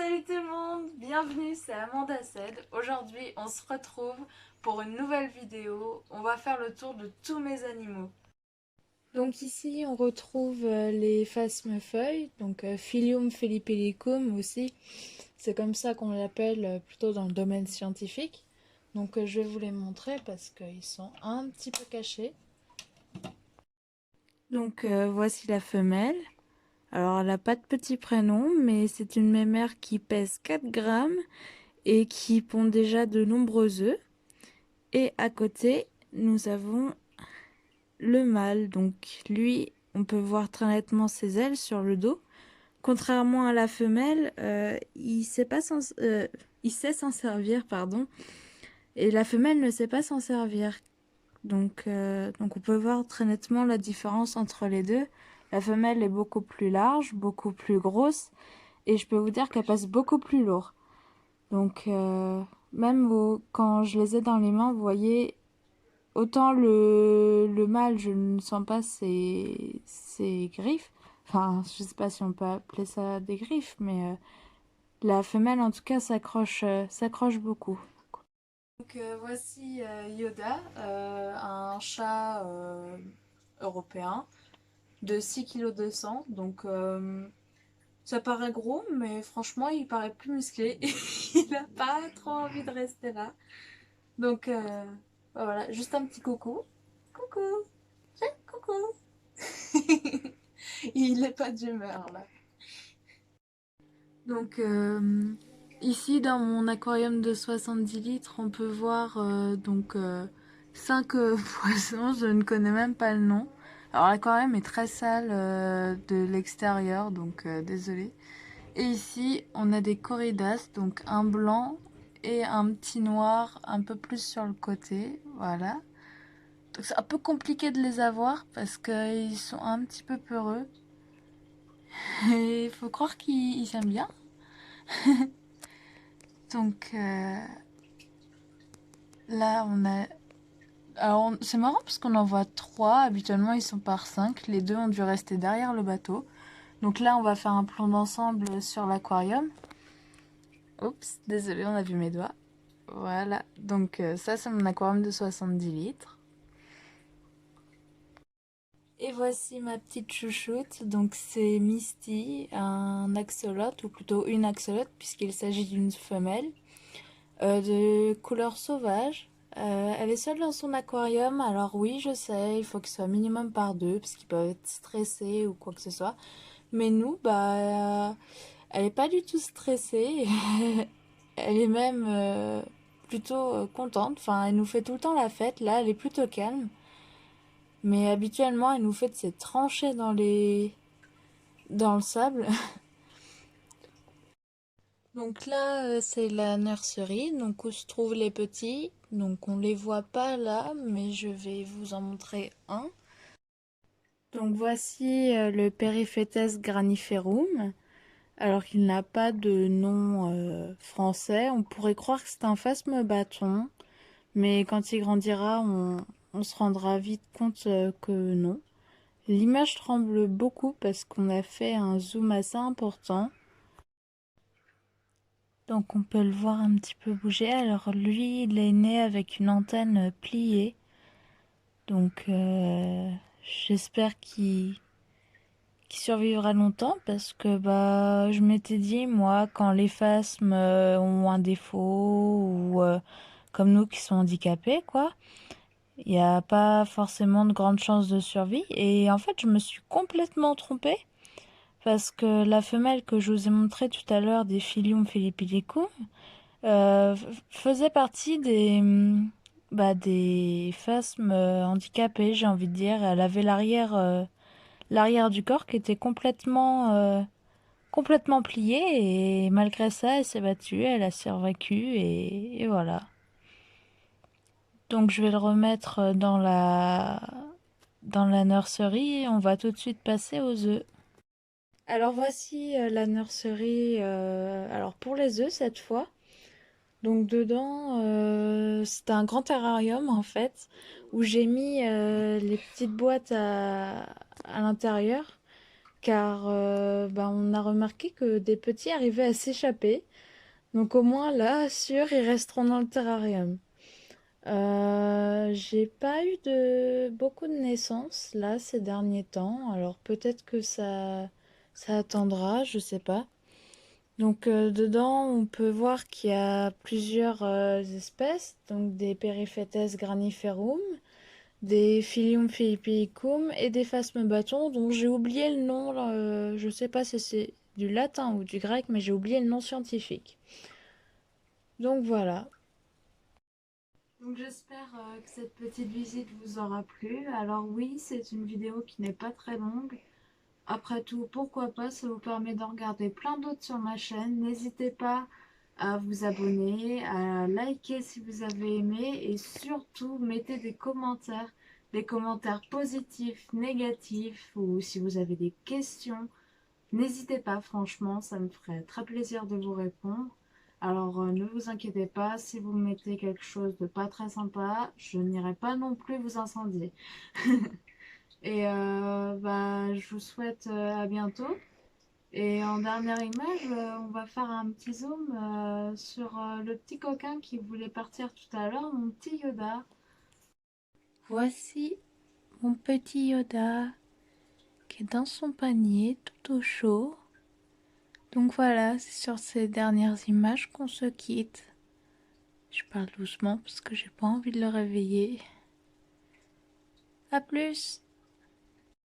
Salut tout le monde, bienvenue, c'est Amanda Ced. Aujourd'hui, on se retrouve pour une nouvelle vidéo. On va faire le tour de tous mes animaux. Donc ici, on retrouve les phasmefeuilles, donc Phyllium felipellicum aussi. C'est comme ça qu'on l'appelle plutôt dans le domaine scientifique. Donc je vais vous les montrer parce qu'ils sont un petit peu cachés. Donc voici la femelle. Alors elle n'a pas de petit prénom, mais c'est une mémère qui pèse 4 grammes et qui pond déjà de nombreux œufs. Et à côté, nous avons le mâle. Donc lui, on peut voir très nettement ses ailes sur le dos. Contrairement à la femelle, il sait s'en servir, pardon. Et la femelle ne sait pas s'en servir. Donc on peut voir très nettement la différence entre les deux. La femelle est beaucoup plus large, beaucoup plus grosse. Et je peux vous dire qu'elle passe beaucoup plus lourd. Donc quand je les ai dans les mains, vous voyez, autant le mâle, je ne sens pas ses griffes. Enfin, je sais pas si on peut appeler ça des griffes, mais la femelle, en tout cas, s'accroche beaucoup. Donc voici Yoda, un chat européen de 6,2 kg. Donc ça paraît gros, mais franchement, il paraît plus musclé. Il n'a pas trop envie de rester là. Donc voilà, juste un petit coucou. Coucou, coucou. Il n'est pas d'humeur là. Donc ici dans mon aquarium de 70 litres, on peut voir 5 poissons, je ne connais même pas le nom. Alors l'aquarium est très sale de l'extérieur, donc désolé. Et ici on a des corridas, donc un blanc et un petit noir un peu plus sur le côté, voilà. Donc c'est un peu compliqué de les avoir parce qu'ils sont un petit peu peureux. Et il faut croire qu'ils aiment bien. Donc là on a... Alors c'est marrant parce qu'on en voit 3, habituellement ils sont par 5. Les deux ont dû rester derrière le bateau. Donc là on va faire un plan d'ensemble sur l'aquarium. Oups, désolé, on a vu mes doigts. Voilà, donc ça c'est mon aquarium de 70 litres. Et voici ma petite chouchoute, donc c'est Misty, un axolote, ou plutôt une axolote puisqu'il s'agit d'une femelle, de couleur sauvage. Elle est seule dans son aquarium, alors oui je sais, il faut qu'il soit minimum par deux parce qu'ils peuvent être stressés ou quoi que ce soit. Mais nous, elle est pas du tout stressée, elle est même plutôt contente, enfin elle nous fait tout le temps la fête, là elle est plutôt calme. Mais habituellement, elle nous fait de ces tranchées dans le sable. Donc là, c'est la nurserie, donc où se trouvent les petits. Donc on les voit pas là, mais je vais vous en montrer un. Donc voici le Periphétes graniferum. Alors qu'il n'a pas de nom français, on pourrait croire que c'est un phasme-bâton, mais quand il grandira, on se rendra vite compte que non. L'image tremble beaucoup parce qu'on a fait un zoom assez important. Donc on peut le voir un petit peu bouger. Alors lui, il est né avec une antenne pliée. Donc j'espère qu'il survivra longtemps parce que je m'étais dit, moi, quand les phasmes ont un défaut ou comme nous qui sont handicapés, quoi, il n'y a pas forcément de grandes chances de survie. Et en fait, je me suis complètement trompée. Parce que la femelle que je vous ai montrée tout à l'heure des Phyllium felipellicum faisait partie des phasmes handicapés, j'ai envie de dire. Elle avait l'arrière du corps qui était complètement plié et malgré ça, elle s'est battue, elle a survécu et voilà. Donc je vais le remettre dans la nurserie et on va tout de suite passer aux œufs. Alors voici la nurserie, alors pour les œufs cette fois. Donc dedans, c'est un grand terrarium en fait, où j'ai mis les petites boîtes à l'intérieur. car on a remarqué que des petits arrivaient à s'échapper. Donc au moins là, sûr, ils resteront dans le terrarium. J'ai pas eu de beaucoup de naissances là ces derniers temps, alors peut-être que ça attendra, je sais pas. Donc dedans, on peut voir qu'il y a plusieurs espèces, donc des Periphétes graniferum, des Phyllium philippicum et des Phasmes-bâtons dont j'ai oublié le nom, je sais pas si c'est du latin ou du grec, mais j'ai oublié le nom scientifique. Donc voilà. Donc j'espère que cette petite visite vous aura plu. Alors oui, c'est une vidéo qui n'est pas très longue. Après tout, pourquoi pas, ça vous permet d'en regarder plein d'autres sur ma chaîne. N'hésitez pas à vous abonner, à liker si vous avez aimé et surtout mettez des commentaires positifs, négatifs ou si vous avez des questions. N'hésitez pas, franchement, ça me ferait très plaisir de vous répondre. Alors ne vous inquiétez pas, si vous mettez quelque chose de pas très sympa, je n'irai pas non plus vous incendier. Et je vous souhaite à bientôt. Et en dernière image, on va faire un petit zoom sur le petit coquin qui voulait partir tout à l'heure, mon petit Yoda. Voici mon petit Yoda qui est dans son panier tout au chaud. Donc voilà, c'est sur ces dernières images qu'on se quitte. Je parle doucement parce que j'ai pas envie de le réveiller. À plus!